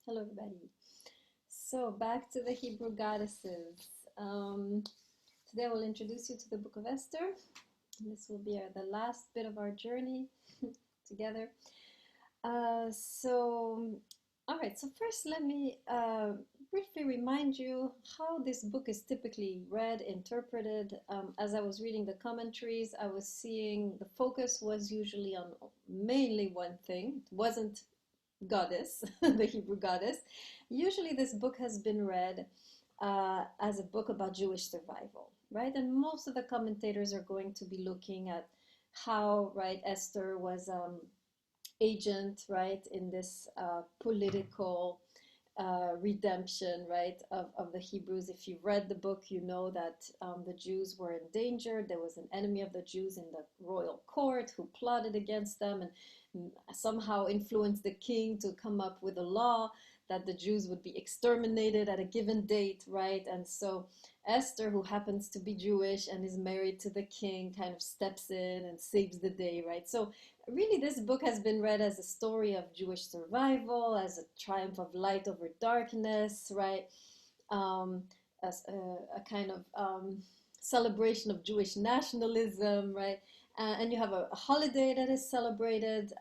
Hello, everybody. So, back to the Hebrew goddesses. Today, I will introduce you to the book of Esther. This will be the last bit of our journey together. All right, so first, let me briefly remind you how this book is typically read, interpreted. As I was reading the commentaries, I was seeing the focus was usually on mainly one thing. It wasn't goddess, the Hebrew goddess. Usually, this book has been read as a book about Jewish survival, right? And most of the commentators are going to be looking at how, right, Esther was agent, right, in this political redemption, right, of the Hebrews. If you've read the book, you know that the Jews were in danger. There was an enemy of the Jews in the royal court who plotted against them and somehow influenced the king to come up with a law that the Jews would be exterminated at a given date, right? And so Esther, who happens to be Jewish and is married to the king, kind of steps in and saves the day, right? So really, this book has been read as a story of Jewish survival, as a triumph of light over darkness, right? As a kind of celebration of Jewish nationalism, right? And you have a holiday that is celebrated,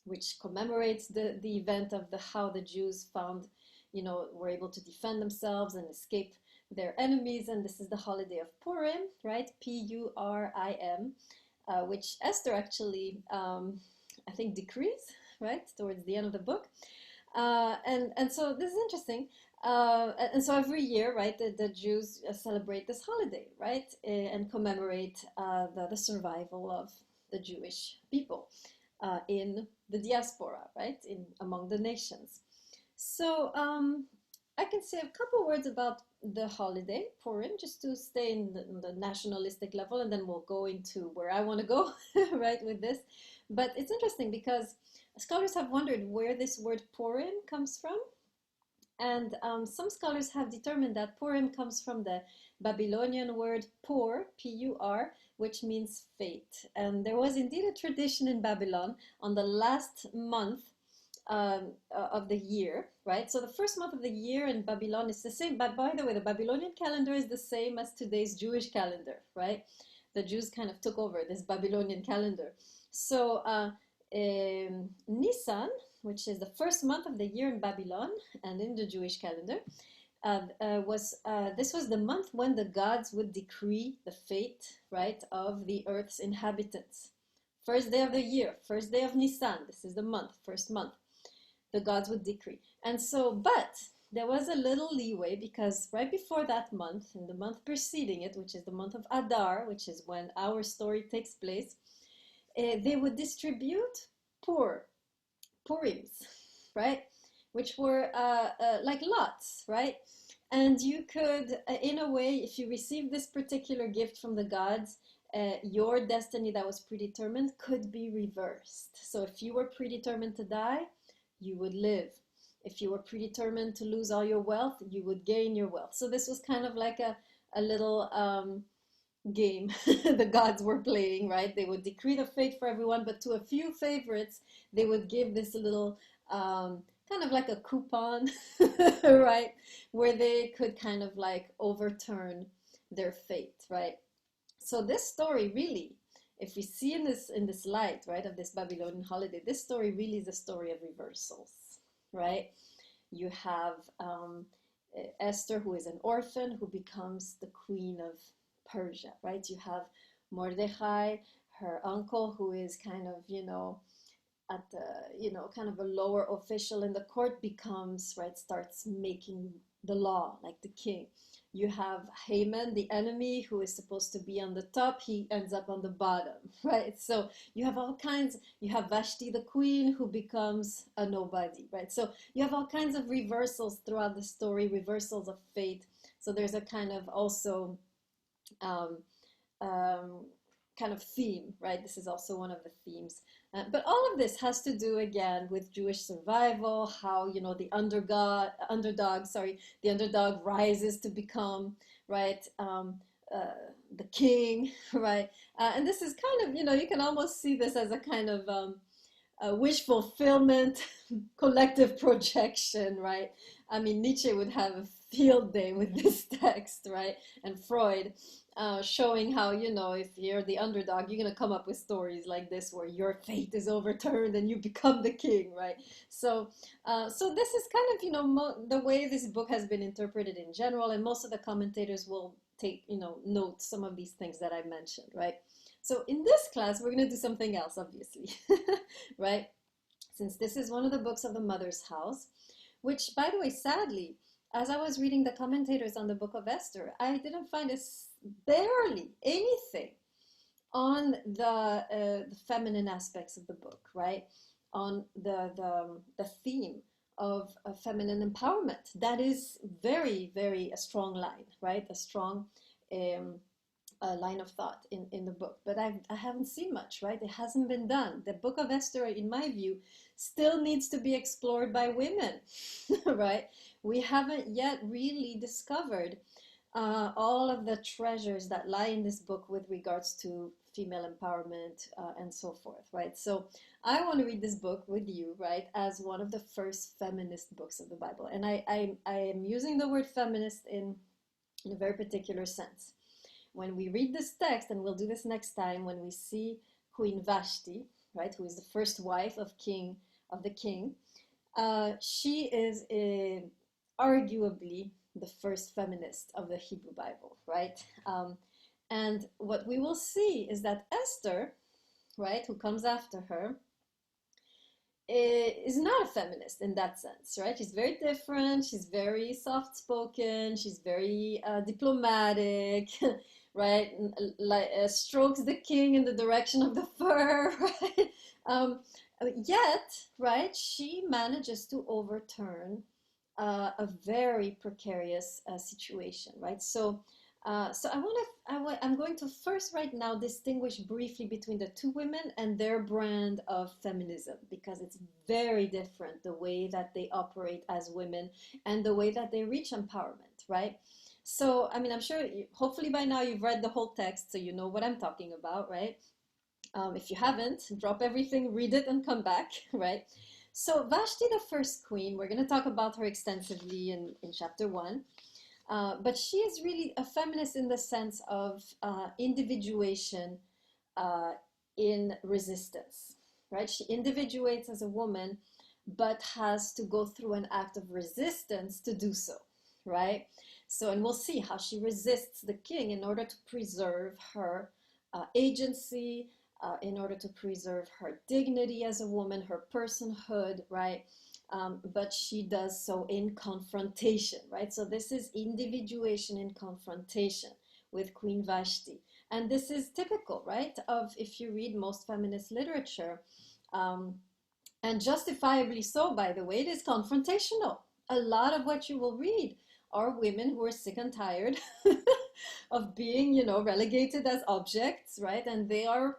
which commemorates the event of how the Jews found, were able to defend themselves and escape their enemies. And this is the holiday of Purim, right? Purim, which Esther actually, I think, decrees, right, towards the end of the book. And so this is interesting. And so every year, right, the Jews celebrate this holiday, right, and commemorate the survival of the Jewish people in the diaspora, right, in among the nations. So I can say a couple words about the holiday Purim, just to stay in the nationalistic level, and then we'll go into where I want to go, right, with this. But it's interesting because scholars have wondered where this word Purim comes from. And some scholars have determined that Purim comes from the Babylonian word pur, P-U-R, which means fate. And there was indeed a tradition in Babylon on the last month of the year, right? So the first month of the year in Babylon is the same. But by the way, the Babylonian calendar is the same as today's Jewish calendar, right? The Jews kind of took over this Babylonian calendar. So Nisan, which is the first month of the year in Babylon and in the Jewish calendar, this was the month when the gods would decree the fate, right, of the earth's inhabitants. First day of the year, first day of Nisan, this is the month, first month, the gods would decree. And so, but there was a little leeway because right before that month, in the month preceding it, which is the month of Adar, which is when our story takes place, they would distribute Purims, right? Which were like lots, right? And you could, in a way, if you received this particular gift from the gods, your destiny that was predetermined could be reversed. So if you were predetermined to die, you would live. If you were predetermined to lose all your wealth, you would gain your wealth. So this was kind of like a little game the gods were playing, right? They would decree the fate for everyone, but to a few favorites, they would give this little kind of like a coupon, right? Where they could kind of like overturn their fate, right? So this story really, if we see in this light, right, of this Babylonian holiday, this story really is a story of reversals, right? You have Esther, who is an orphan, who becomes the queen of Persia, right? You have Mordechai, her uncle, who is kind of, at the, kind of a lower official in the court, becomes, right, starts making the law like the king. You have Haman, the enemy, who is supposed to be on the top. He ends up on the bottom, right? So you have all kinds. You have Vashti, the queen, who becomes a nobody, right? So you have all kinds of reversals throughout the story, reversals of fate. So there's a kind of also um, um, kind of theme, right? This is also one of the themes. But all of this has to do again with Jewish survival, how, the underdog rises to become, right, the king, right? And this is kind of, you can almost see this as a kind of wish fulfillment, collective projection, right? I mean, Nietzsche would have a field day with this text, right? And Freud, showing how, if you're the underdog, you're going to come up with stories like this where your fate is overturned and you become the king, right? So this is kind of, the way this book has been interpreted in general, and most of the commentators will take, note some of these things that I mentioned, right? So in this class, we're going to do something else, obviously, right? Since this is one of the books of the Mother's House, which, by the way, sadly, as I was reading the commentators on the book of Esther, I didn't find barely anything on the feminine aspects of the book, right? On the theme of feminine empowerment. That is very, very a strong line, right? A strong line of thought in the book. But I haven't seen much, right? It hasn't been done. The book of Esther, in my view, still needs to be explored by women, right? We haven't yet really discovered all of the treasures that lie in this book with regards to female empowerment and so forth, right? So I want to read this book with you, right, as one of the first feminist books of the Bible. And I am using the word feminist in a very particular sense. When we read this text, and we'll do this next time, when we see Queen Vashti, right, who is the first wife of the king, she is arguably the first feminist of the Hebrew Bible, right? And what we will see is that Esther, right, who comes after her, is not a feminist in that sense, right? She's very different. She's very soft-spoken. She's very diplomatic, right? Like strokes the king in the direction of the fur, right? Yet, right, she manages to overturn a very precarious situation, right? So I'm going to first right now distinguish briefly between the two women and their brand of feminism, because it's very different the way that they operate as women and the way that they reach empowerment, right? So, I mean, I'm sure, hopefully by now you've read the whole text, so you know what I'm talking about, right? If you haven't, drop everything, read it, and come back, right? So Vashti, the first queen, we're going to talk about her extensively in chapter 1. But she is really a feminist in the sense of individuation in resistance, right? She individuates as a woman, but has to go through an act of resistance to do so, right? So, and we'll see how she resists the king in order to preserve her agency, in order to preserve her dignity as a woman, her personhood, right? But she does so in confrontation, right? So this is individuation in confrontation with Queen Vashti. And this is typical, right, of if you read most feminist literature, and justifiably so, by the way, it is confrontational. A lot of what you will read are women who are sick and tired of being, relegated as objects, right? And they are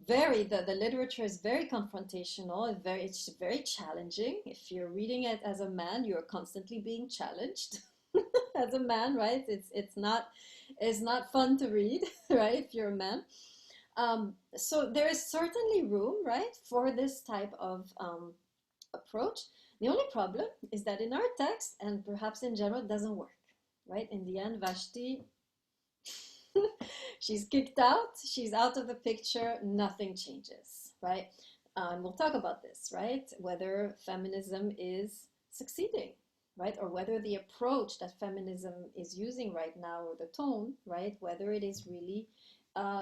the literature is very confrontational. It's very challenging. If you're reading it as a man, you're constantly being challenged as a man, right? It's not fun to read, right? If you're a man. So there is certainly room, right, for this type of approach. The only problem is that in our text, and perhaps in general, it doesn't work, right? In the end, Vashti, she's kicked out, she's out of the picture, nothing changes, right? And we'll talk about this, right? Whether feminism is succeeding, right? Or whether the approach that feminism is using right now, or the tone, right? Whether it is really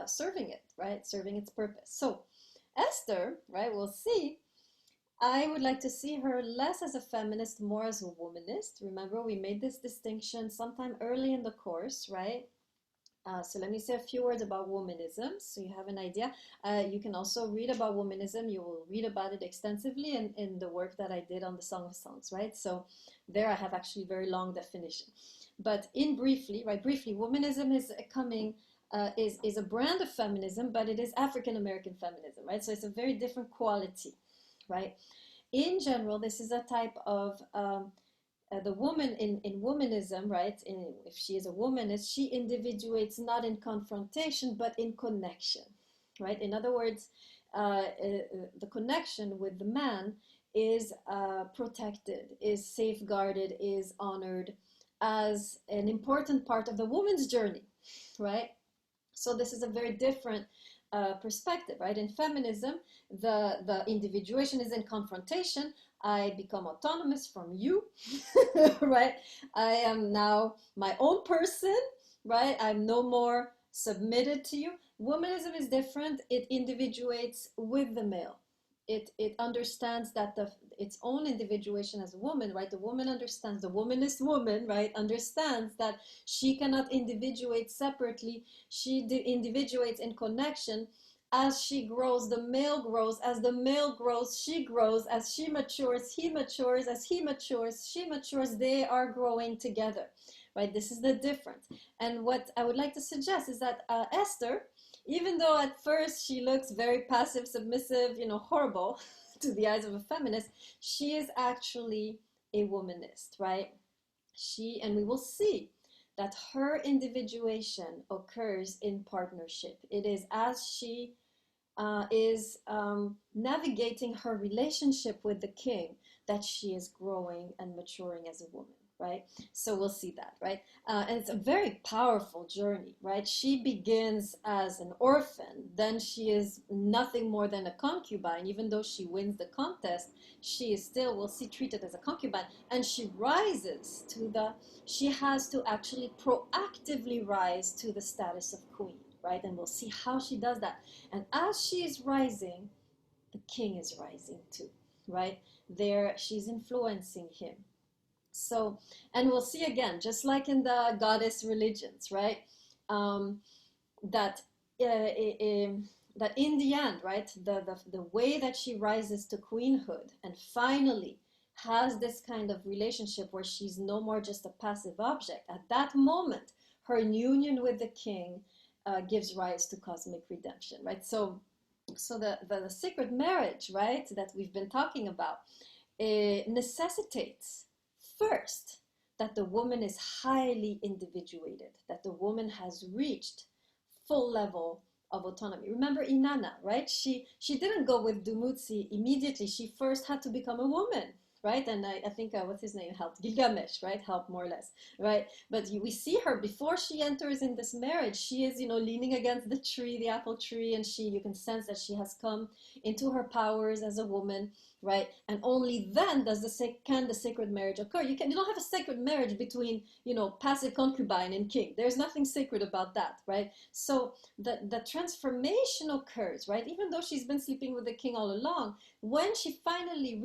serving it, right? Serving its purpose. So Esther, right, we'll see. I would like to see her less as a feminist, more as a womanist. Remember, we made this distinction sometime early in the course, right? So let me say a few words about womanism, so you have an idea. You can also read about womanism. You will read about it extensively in the work that I did on the Song of Songs, right? So there I have actually a very long definition. But briefly, womanism is a brand of feminism, but it is African-American feminism, right? So it's a very different quality, right? In general, this is a type of the woman in womanism, right? If she is a womanist, she individuates not in confrontation, but in connection, right? In other words, the connection with the man is protected, is safeguarded, is honored as an important part of the woman's journey, right? So this is a very different perspective, right? In feminism, the individuation is in confrontation. I become autonomous from you, right? I am now my own person, right? I'm no more submitted to you. Womanism is different. It individuates with the male. It understands that its own individuation as a woman, right? The woman understands, the womanist woman, right, understands that she cannot individuate separately. She individuates in connection. As she grows, the male grows. As the male grows, she grows. As she matures, he matures. As he matures, she matures. They are growing together, right? This is the difference. And what I would like to suggest is that Esther, even though at first she looks very passive, submissive, horrible to the eyes of a feminist, she is actually a womanist, right? And we will see that her individuation occurs in partnership. It is as she is navigating her relationship with the king that she is growing and maturing as a woman, right? So we'll see that, right? And it's a very powerful journey, right? She begins as an orphan, then she is nothing more than a concubine. Even though she wins the contest, she is still, we'll see, treated as a concubine, and she rises to she has to actually proactively rise to the status of queen, right? And we'll see how she does that. And as she is rising, the king is rising too, right? There, she's influencing him. So, and we'll see again, just like in the goddess religions, right? That that in the end, right, the way that she rises to queenhood and finally has this kind of relationship where she's no more just a passive object, at that moment, her union with the king gives rise to cosmic redemption, right? So the sacred marriage, right, that we've been talking about, necessitates first that the woman is highly individuated, that the woman has reached full level of autonomy. Remember Inanna, right? She didn't go with Dumuzi immediately. She first had to become a woman, right? And I think what's his name helped, Gilgamesh, right? Helped more or less, right? But we see her before she enters in this marriage. She is, leaning against the tree, the apple tree, and you can sense that she has come into her powers as a woman, right? And only then can the sacred marriage occur. You don't have a sacred marriage between, passive concubine and king. There's nothing sacred about that, right? So the transformation occurs, right? Even though she's been sleeping with the king all along, when she finally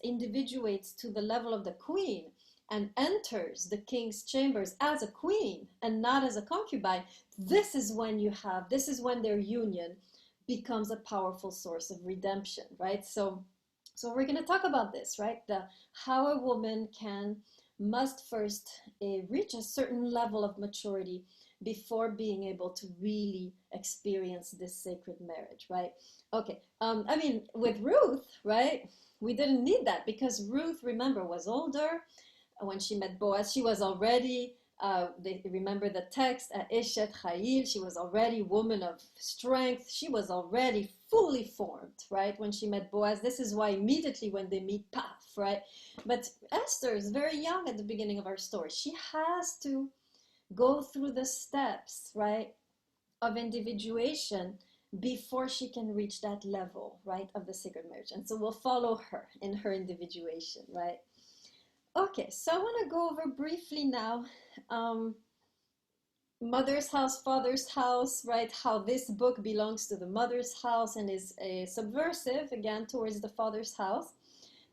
individuates to the level of the queen and enters the king's chambers as a queen and not as a concubine, this is when their union becomes a powerful source of redemption, right? So we're going to talk about this, right? How a woman must first reach a certain level of maturity before being able to really experience this sacred marriage, right? Okay, with Ruth, right, we didn't need that because Ruth, remember, was older. When she met Boaz, she was already, remember the text, Eshet Chayil, she was already woman of strength. She was already fully formed, right? When she met Boaz, this is why immediately when they meet, paf, right? But Esther is very young at the beginning of our story. She has to go through the steps, right, of individuation before she can reach that level, right, of the sacred marriage. And so we'll follow her in her individuation, right? Okay, so I want to go over briefly now mother's house, father's house, right? How this book belongs to the mother's house and is subversive, again, towards the father's house.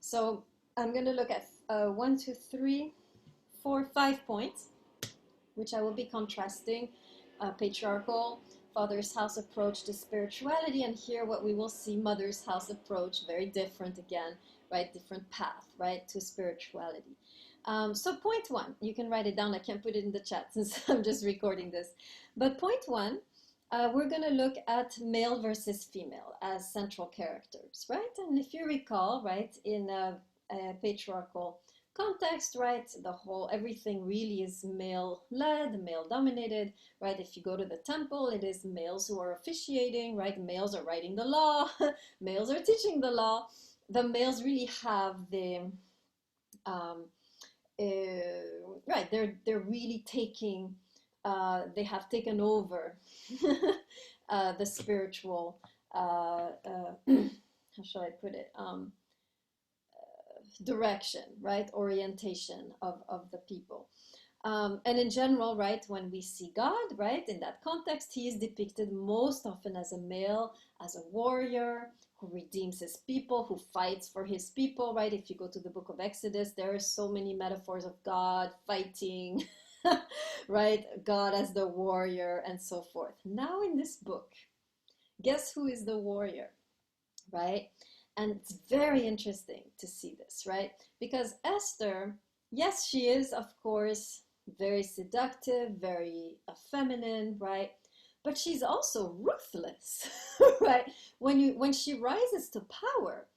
So I'm going to look at 1, 2, 3, 4, 5 points, which I will be contrasting patriarchal father's house approach to spirituality, and here what we will see mother's house approach, very different again, right? Different path, right, to spirituality. So point 1, you can write it down. I can't put it in the chat since I'm just recording this. But point 1, we're going to look at male versus female as central characters, right? And if you recall, right, in patriarchal context, right? The whole, everything really is male led, male dominated, right? If you go to the temple, it is males who are officiating, right? Males are writing the law, males are teaching the law. The males really have the, um, right, they're really taking, they have taken over the spiritual, how shall I put it? Direction, right? Orientation of the people. And in general, right, when we see God, right, in that context, he is depicted most often as a male, as a warrior who redeems his people, who fights for his people, right? If you go to the book of Exodus, there are so many metaphors of God fighting, right? God as the warrior and so forth. Now in this book, guess who is the warrior, right? And it's very interesting to see this, right? Because Esther, yes, she is, of course, very seductive, very feminine, right? But she's also ruthless, right? When she rises to power,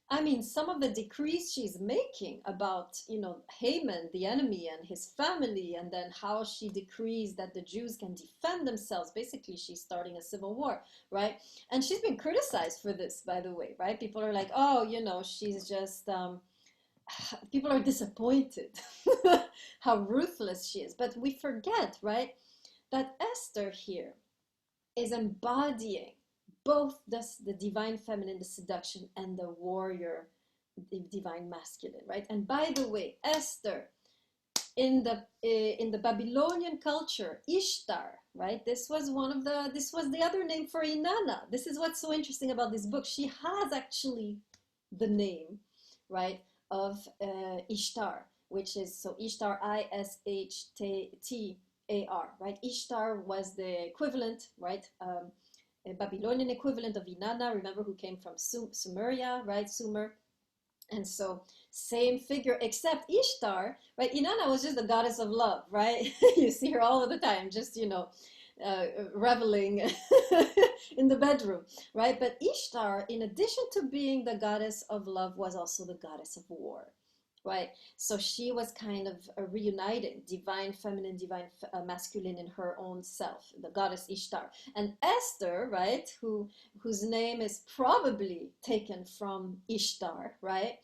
I mean, some of the decrees she's making about, Haman, the enemy, and his family, and then how she decrees that the Jews can defend themselves. Basically, she's starting a civil war, right? And she's been criticized for this, by the way, right? People are like, oh, she's just, people are disappointed how ruthless she is. But we forget, right, that Esther here is embodying both the divine feminine, the seduction, and the warrior, the divine masculine, right? And by the way, Esther in the Babylonian culture, Ishtar, right? This was the other name for Inanna. This is what's so interesting about this book. She has actually the name, right, of Ishtar, which is so Ishtar, Ishtar, right? Ishtar was the equivalent, right? A Babylonian equivalent of Inanna. Remember, who came from Sumeria, right? Sumer. And so same figure, except Ishtar, right? Inanna was just the goddess of love, right? You see her all of the time, just, reveling in the bedroom, right? But Ishtar, in addition to being the goddess of love, was also the goddess of war, right? So she was kind of reuniting divine feminine, divine masculine in her own self, the goddess Ishtar. And Esther, right, whose name is probably taken from Ishtar, right,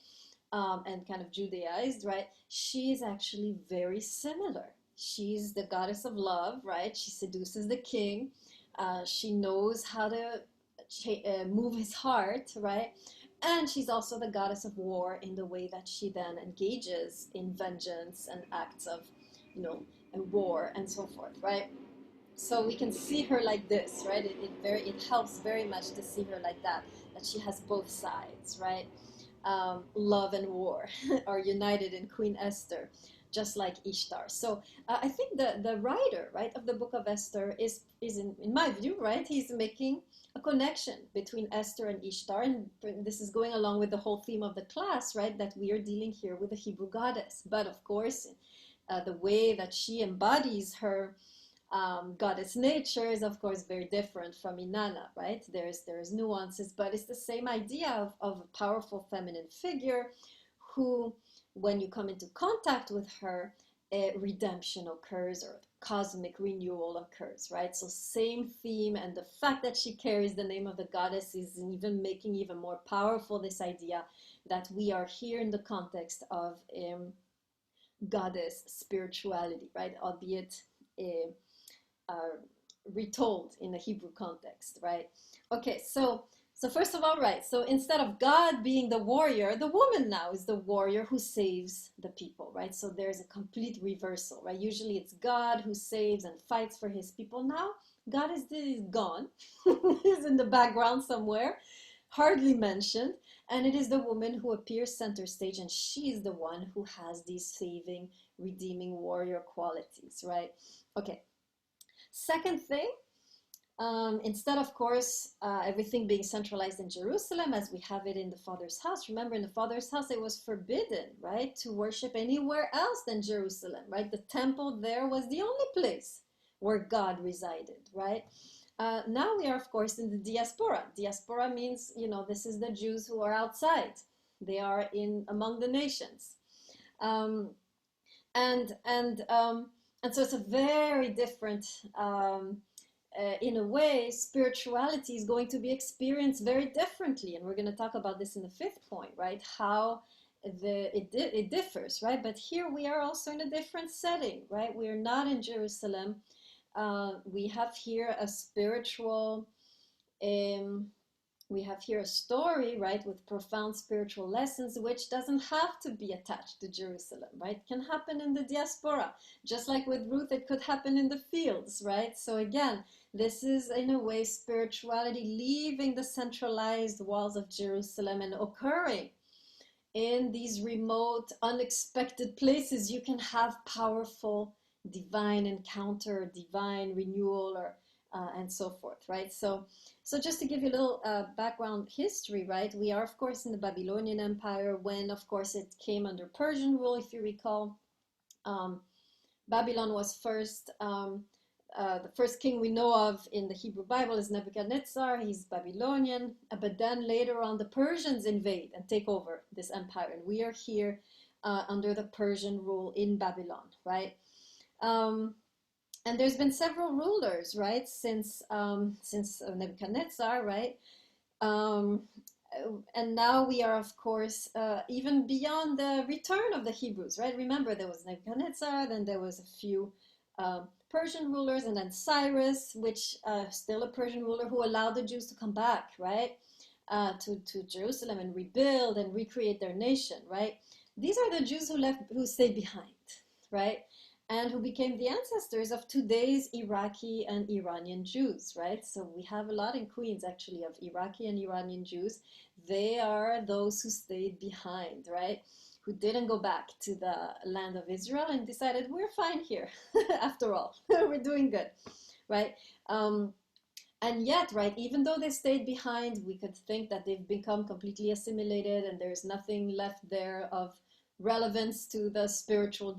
and kind of Judaized, right? She is actually very similar. She's the goddess of love, right? She seduces the king. She knows how to move his heart, right? And she's also the goddess of war in the way that she then engages in vengeance and acts of, a war and so forth, right? So we can see her like this, right? It helps very much to see her like that she has both sides, right? Love and war are united in Queen Esther, just like Ishtar. So I think the writer, right, of the book of Esther is in my view, right, he's making a connection between Esther and Ishtar, and this is going along with the whole theme of the class, right, that we are dealing here with the Hebrew goddess. But of course, the way that she embodies her goddess nature is of course very different from Inanna, right? There's nuances, but it's the same idea of a powerful feminine figure who, when you come into contact with her, redemption occurs or cosmic renewal occurs, right? So same theme, and the fact that she carries the name of the goddess is even making even more powerful this idea that we are here in the context of goddess spirituality, right? Albeit uh, retold in a Hebrew context, right? Okay, so first of all, right, so instead of God being the warrior, the woman now is the warrior who saves the people, right? So there's a complete reversal, right? Usually it's God who saves and fights for his people. Now God is gone, he's in the background somewhere, hardly mentioned, and it is the woman who appears center stage, and she is the one who has these saving, redeeming warrior qualities, right? Okay. Second thing, instead, of course, everything being centralized in Jerusalem as we have it in the Father's house. Remember, in the Father's house, it was forbidden, right, to worship anywhere else than Jerusalem, right? The temple there was the only place where God resided, right? Now we are, of course, in the diaspora. Diaspora means, this is the Jews who are outside. They are in among the nations. Um, and so it's a very different, in a way, spirituality is going to be experienced very differently, and we're going to talk about this in the fifth point, right? How it differs, right? But here we are also in a different setting, right? We are not in Jerusalem. We have here a spiritual um, we have here a story, right, with profound spiritual lessons, which doesn't have to be attached to Jerusalem, right? It can happen in the diaspora, just like with Ruth, it could happen in the fields, right? So again, this is in a way spirituality leaving the centralized walls of Jerusalem and occurring in these remote, unexpected places. You can have powerful divine encounter, divine renewal, or and so forth, right? So just to give you a little background history, right? We are, of course, in the Babylonian Empire when, of course, it came under Persian rule, if you recall. Um, Babylon was first, the first king we know of in the Hebrew Bible is Nebuchadnezzar. He's Babylonian, but then later on the Persians invade and take over this empire, and we are here under the Persian rule in Babylon, right? And there's been several rulers, right, since Nebuchadnezzar, right? Um, and now we are, of course, even beyond the return of the Hebrews, right? Remember, there was Nebuchadnezzar, then there was a few Persian rulers, and then Cyrus, which still a Persian ruler who allowed the Jews to come back, right, to Jerusalem and rebuild and recreate their nation, right? These are the Jews who stayed behind, right? And who became the ancestors of today's Iraqi and Iranian Jews, right? So we have a lot in Queens, actually, of Iraqi and Iranian Jews. They are those who stayed behind, right? Who didn't go back to the land of Israel and decided, we're fine here, after all, we're doing good, right? And yet, right, even though they stayed behind, we could think that they've become completely assimilated and there's nothing left there of relevance to the spiritual,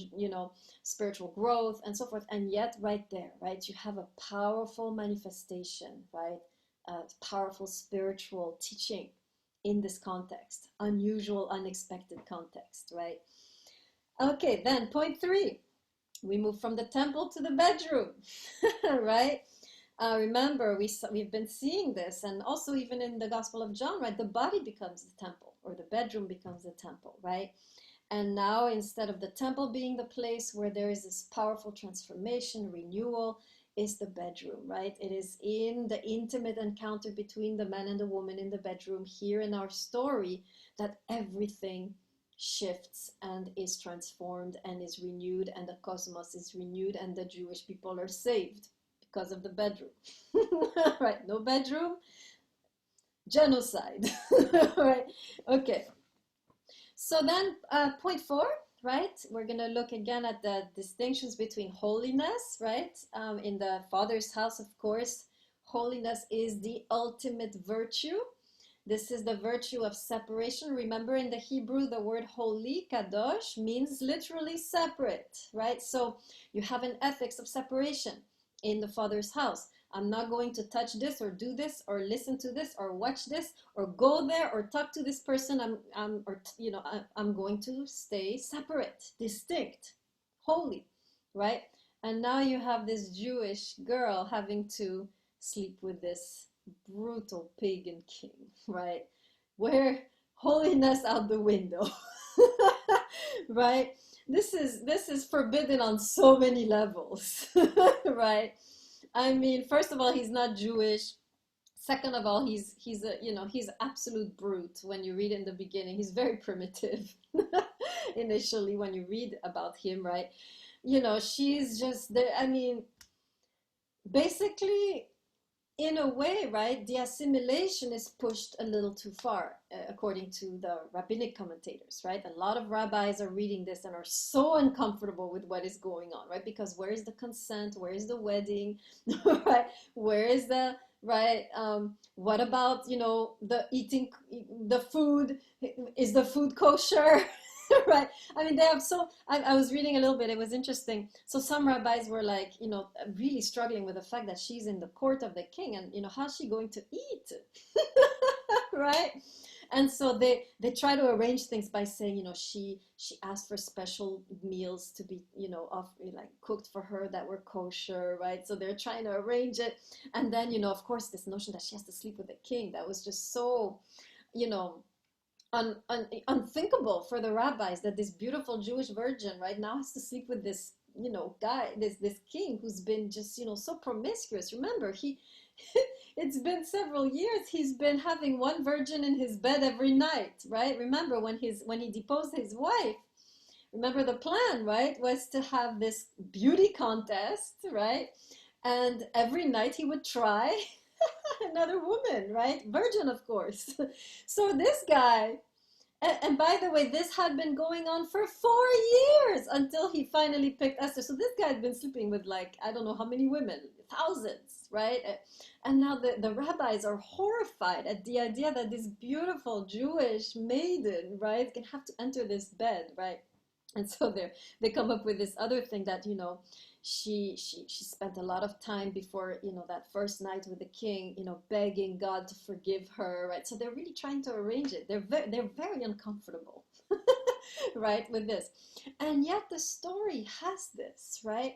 spiritual growth and so forth. And yet, right there, right, you have a powerful manifestation, right, a powerful spiritual teaching in this context, unusual, unexpected context, right? Okay, then point 3, we move from the temple to the bedroom, right? Remember, we've been seeing this, and also even in the Gospel of John, right? The body becomes the temple, or the bedroom becomes the temple, right? And now, instead of the temple being the place where there is this powerful transformation, renewal, is the bedroom, right? It is in the intimate encounter between the man and the woman in the bedroom here in our story that everything shifts and is transformed and is renewed, and the cosmos is renewed, and the Jewish people are saved because of the bedroom. Right? No bedroom, genocide. Right? Okay. So then, point 4, right? We're going to look again at the distinctions between holiness, right? In the Father's house, of course, holiness is the ultimate virtue. This is the virtue of separation. Remember, in the Hebrew, the word holy, kadosh, means literally separate, right? So you have an ethics of separation in the Father's house. I'm not going to touch this or do this or listen to this or watch this or go there or talk to this person. I'm going to stay separate, distinct, holy, right? And now you have this Jewish girl having to sleep with this brutal pagan king, right? Where holiness out the window, right? This is forbidden on so many levels, right? I mean, first of all, he's not Jewish. Second of all, he's absolute brute. When you read in the beginning, he's very primitive. Initially, when you read about him, right? She's just there. I mean, basically, in a way, right, the assimilation is pushed a little too far, according to the rabbinic commentators, right? A lot of rabbis are reading this and are so uncomfortable with what is going on, right? Because where is the consent? Where is the wedding? Right? Where is the, right? What about, the eating, the food? Is the food kosher? Right? I mean, I was reading a little bit, it was interesting. So some rabbis were like, really struggling with the fact that she's in the court of the king, and, how's she going to eat? Right? And so they try to arrange things by saying, she asked for special meals to be, like cooked for her that were kosher, right? So they're trying to arrange it. And then, of course, this notion that she has to sleep with the king, that was just so, you know, unthinkable for the rabbis, that this beautiful Jewish virgin right now has to sleep with this, guy, this king who's been just, so promiscuous. Remember, it's been several years he's been having one virgin in his bed every night, right? Remember when he deposed his wife, remember the plan, right, was to have this beauty contest, right? And every night he would try another woman, right? Virgin, of course. So this guy, and by the way, this had been going on for 4 years until he finally picked Esther. So this guy had been sleeping with, like, I don't know how many women, thousands, right? And now the rabbis are horrified at the idea that this beautiful Jewish maiden, right, can have to enter this bed, right? And so they come up with this other thing that, she spent a lot of time before, that first night with the king, begging God to forgive her, right? So they're really trying to arrange it. They're very uncomfortable, right, with this. And yet the story has this, right?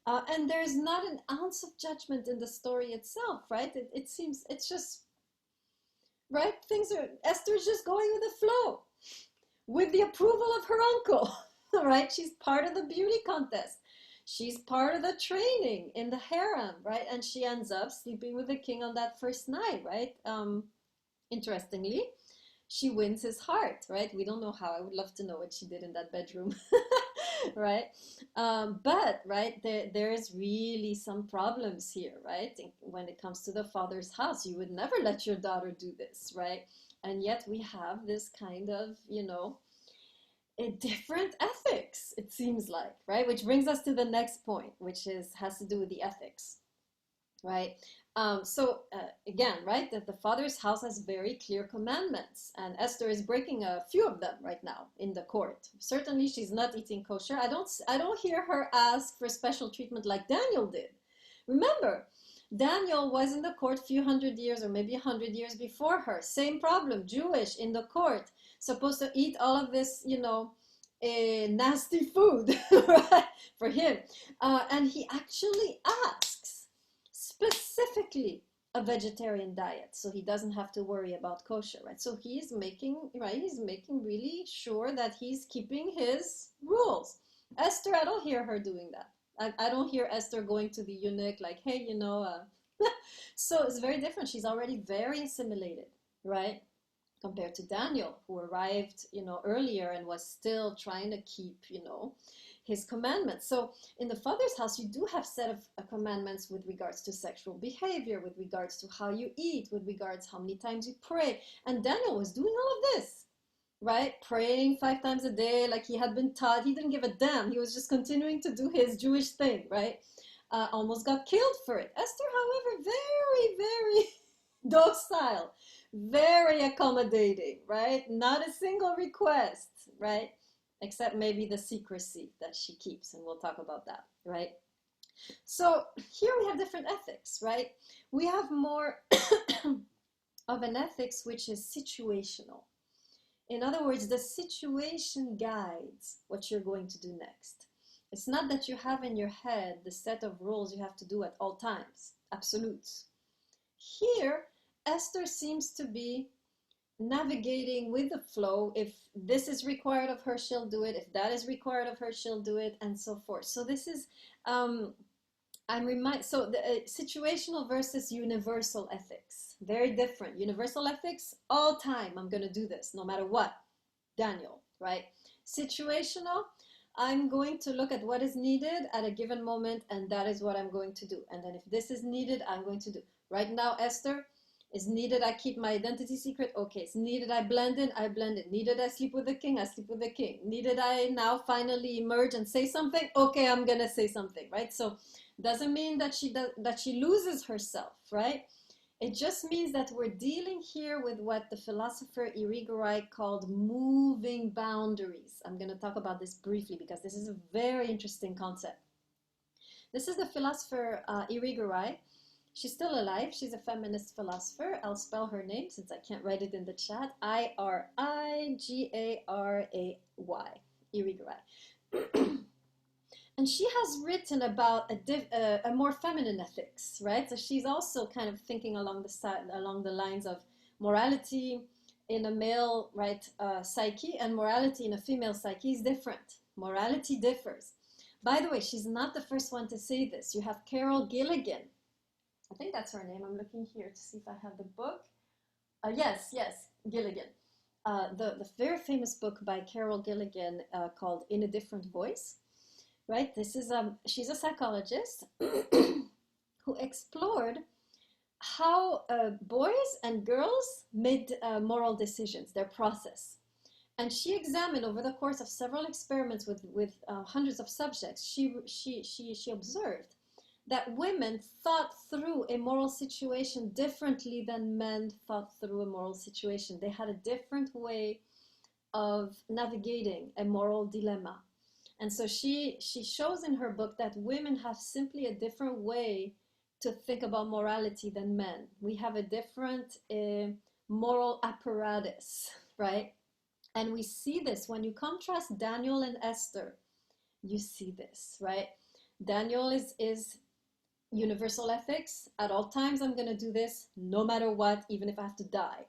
And there's not an ounce of judgment in the story itself, right? It seems, it's just, right? Esther's just going with the flow, with the approval of her uncle, right? She's part of the beauty contest. She's part of the training in the harem, right? And she ends up sleeping with the king on that first night, right? Interestingly, she wins his heart, right? We don't know how. I would love to know what she did in that bedroom, right? But, right, there's really some problems here, right? When it comes to the father's house, you would never let your daughter do this, right? And yet we have this kind of, a different ethics, it seems like, right? Which brings us to the next point, which has to do with the ethics, right? Again, right, that the father's house has very clear commandments, and Esther is breaking a few of them right now in the court. Certainly, she's not eating kosher. I don't hear her ask for special treatment like Daniel did. Remember, Daniel was in the court a few hundred years, or maybe 100 years before her. Same problem, Jewish in the court, supposed to eat all of this, nasty food, right, for him. And he actually asks specifically a vegetarian diet, so he doesn't have to worry about kosher, right? So he's making really sure that he's keeping his rules. Esther, I don't hear her doing that. I don't hear Esther going to the eunuch like, hey, so it's very different. She's already very assimilated, right? Compared to Daniel, who arrived, earlier and was still trying to keep, his commandments. So in the father's house, you do have set of commandments with regards to sexual behavior, with regards to how you eat, with regards how many times you pray. And Daniel was doing all of this, right? Praying 5 times a day, like he had been taught. He didn't give a damn. He was just continuing to do his Jewish thing, right? Almost got killed for it. Esther, however, very, very docile, very accommodating, right? Not a single request, right? Except maybe the secrecy that she keeps, and we'll talk about that, right? So here we have different ethics, right? We have more of an ethics which is situational. In other words, the situation guides what you're going to do next. It's not that you have in your head the set of rules you have to do at all times, absolutes. Here, Esther seems to be navigating with the flow. If this is required of her, she'll do it. If that is required of her, she'll do it, and so forth. So this is, so the situational versus universal ethics, very different. Universal ethics, all time, I'm going to do this, no matter what. Daniel, right? Situational, I'm going to look at what is needed at a given moment, and that is what I'm going to do. And then if this is needed, I'm going to do. Right now, Esther, is needed I keep my identity secret? Okay. It's needed I blend in? I blend in. Needed I sleep with the king? I sleep with the king. Needed I now finally emerge and say something? Okay, I'm going to say something, right? So doesn't mean that she loses herself, right? It just means that we're dealing here with what the philosopher Irigaray called moving boundaries. I'm going to talk about this briefly because this is a very interesting concept. This is the philosopher Irigaray. She's still alive. She's a feminist philosopher. I'll spell her name since I can't write it in the chat. Irigaray. Irigaray. And she has written about a more feminine ethics, right? So she's also kind of thinking along the lines of morality in a male, right, psyche, and morality in a female psyche is different. Morality differs. By the way, she's not the first one to say this. You have Carol Gilligan. I think that's her name. I'm looking here to see if I have the book. Yes, Gilligan. The very famous book by Carol Gilligan called In a Different Voice. Right, this is she's a psychologist who explored how boys and girls made moral decisions, their process. And she examined over the course of several experiments with hundreds of subjects. She observed that women thought through a moral situation differently than men thought through a moral situation. They had a different way of navigating a moral dilemma. And so she shows in her book that women have simply a different way to think about morality than men. We have a different moral apparatus, right? And we see this when you contrast Daniel and Esther. You see this, right? Daniel is universal ethics. At all times, I'm going to do this no matter what, even if I have to die,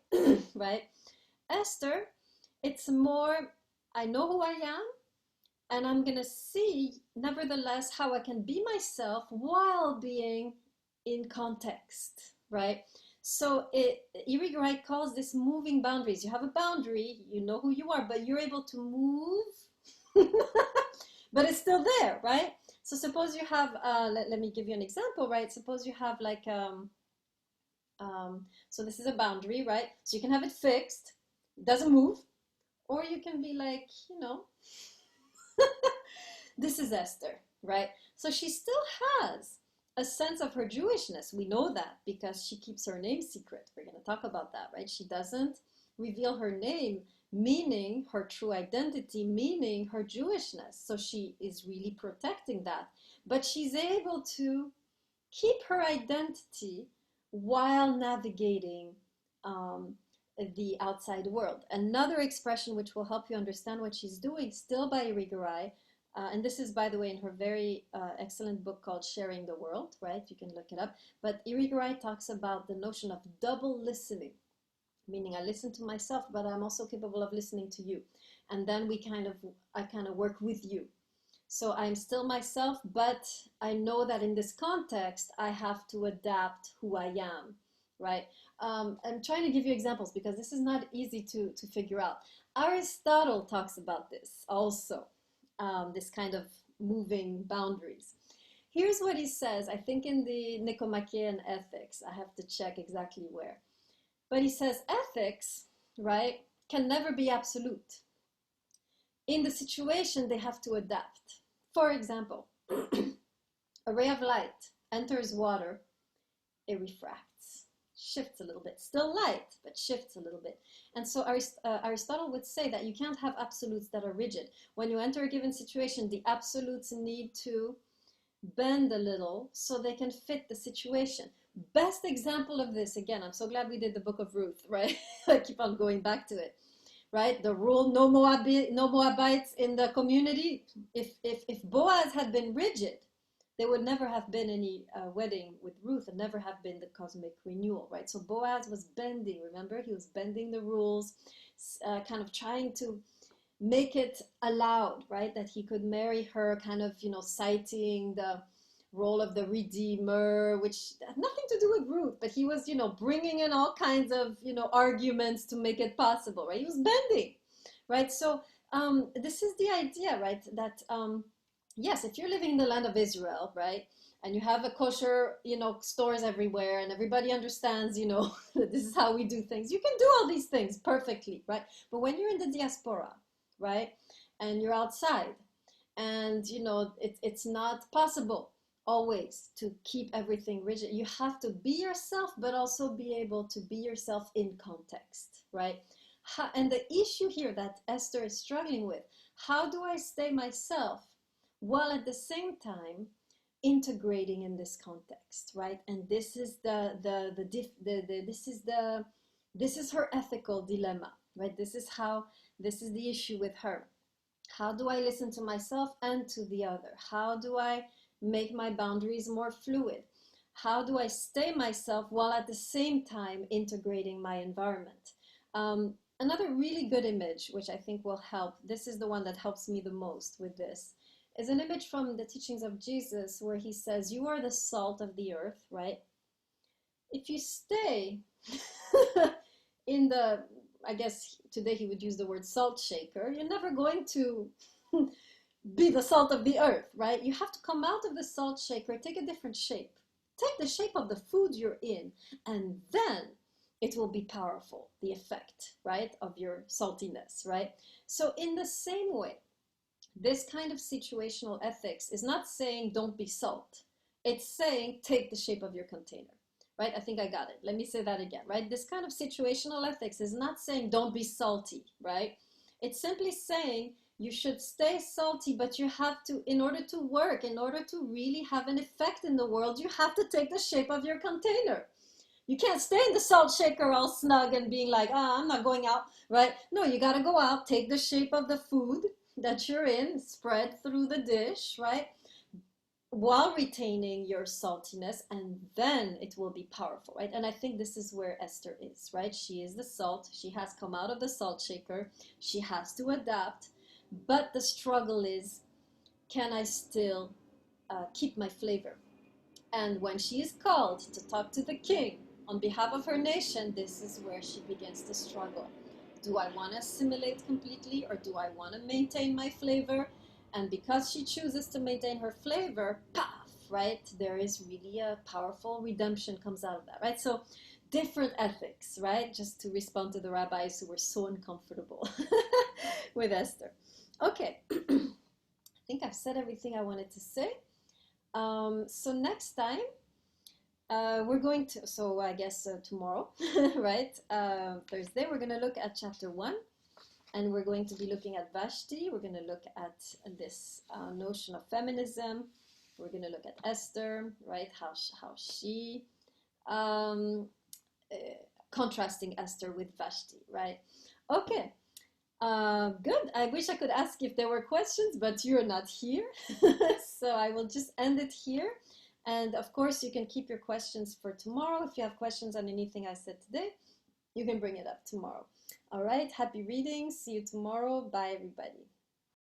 right? Esther, it's more, I know who I am, and I'm going to see, nevertheless, how I can be myself while being in context, right? So Irigaray calls this moving boundaries. You have a boundary, you know who you are, but you're able to move, but it's still there, right? So suppose you have, let me give you an example, right? Suppose you have like, so this is a boundary, right? So you can have it fixed, it doesn't move, or you can be like, you know, this is Esther, right? So she still has a sense of her Jewishness. We know that because she keeps her name secret. We're going to talk about that, right? She doesn't reveal her name, meaning her true identity, meaning her Jewishness. So she is really protecting that. But she's able to keep her identity while navigating the outside world. Another expression which will help you understand what she's doing, still by Irigaray, and this is, by the way, in her very excellent book called Sharing the World, right? You can look it up. But Irigaray talks about the notion of double listening, meaning I listen to myself, but I'm also capable of listening to you. And then I kind of work with you. So I'm still myself, but I know that in this context, I have to adapt who I am, right? I'm trying to give you examples because this is not easy to figure out. Aristotle talks about this also. This kind of moving boundaries. Here's what he says, I think in the Nicomachean Ethics. I have to check exactly where. But he says ethics, right, can never be absolute. In the situation, they have to adapt. For example, a ray of light enters water, it refracts, shifts a little bit. Still light, but shifts a little bit. And so Aristotle would say that you can't have absolutes that are rigid. When you enter a given situation, the absolutes need to bend a little so they can fit the situation. Best example of this, again, I'm so glad we did the book of Ruth, right? I keep on going back to it, right? The rule, no Moabites in the community. If Boaz had been rigid, there would never have been any wedding with Ruth and never have been the cosmic renewal, right? So Boaz was bending, remember? He was bending the rules, kind of trying to make it allowed, right? That he could marry her, kind of, you know, citing the role of the Redeemer, which had nothing to do with Ruth, but he was, you know, bringing in all kinds of, you know, arguments to make it possible, right? He was bending, right? So this is the idea, right? That yes, if you're living in the land of Israel, right, and you have a kosher, you know, stores everywhere, and everybody understands, you know, that this is how we do things, you can do all these things perfectly, right? But when you're in the diaspora, right, and you're outside, and, you know, it's not possible always to keep everything rigid. You have to be yourself, but also be able to be yourself in context, right? And the issue here that Esther is struggling with, how do I stay myself while at the same time integrating in this context, right? And this is this is her ethical dilemma, right? This is the issue with her. How do I listen to myself and to the other? How do I make my boundaries more fluid? How do I stay myself while at the same time integrating my environment? Another really good image, which I think will help, this is the one that helps me the most with this, is an image from the teachings of Jesus where he says, you are the salt of the earth, right? If you stay in the, I guess today he would use the word salt shaker, you're never going to be the salt of the earth, right? You have to come out of the salt shaker, take a different shape. Take the shape of the food you're in, and then it will be powerful, the effect, right, of your saltiness, right? So in the same way, this kind of situational ethics is not saying don't be salt. It's saying take the shape of your container, right? I think I got it. Let me say that again, right? This kind of situational ethics is not saying don't be salty, right? It's simply saying you should stay salty, but you have to, in order to work, in order to really have an effect in the world, you have to take the shape of your container. You can't stay in the salt shaker all snug and being like, I'm not going out, right? No, you got to go out, take the shape of the food that you're in, spread through the dish, right? While retaining your saltiness, and then it will be powerful, right? And I think this is where Esther is, right? She is the salt. She has come out of the salt shaker. She has to adapt. But the struggle is, can I still keep my flavor? And when she is called to talk to the king on behalf of her nation, this is where she begins to struggle. Do I want to assimilate completely, or do I want to maintain my flavor? And because she chooses to maintain her flavor, paf, right? There is really a powerful redemption comes out of that, right? So different ethics, right? Just to respond to the rabbis who were so uncomfortable with Esther. Okay, I think I've said everything I wanted to say. So next time, we're going to, so I guess tomorrow, right? Thursday, we're going to look at chapter 1, and we're going to be looking at Vashti. We're going to look at this notion of feminism. We're going to look at Esther, right? How she, um, uh, contrasting Esther with Vashti, right? Okay. Good. I wish I could ask if there were questions, but you're not here. So I will just end it here. And of course, you can keep your questions for tomorrow. If you have questions on anything I said today, you can bring it up tomorrow. All right. Happy reading. See you tomorrow. Bye, everybody.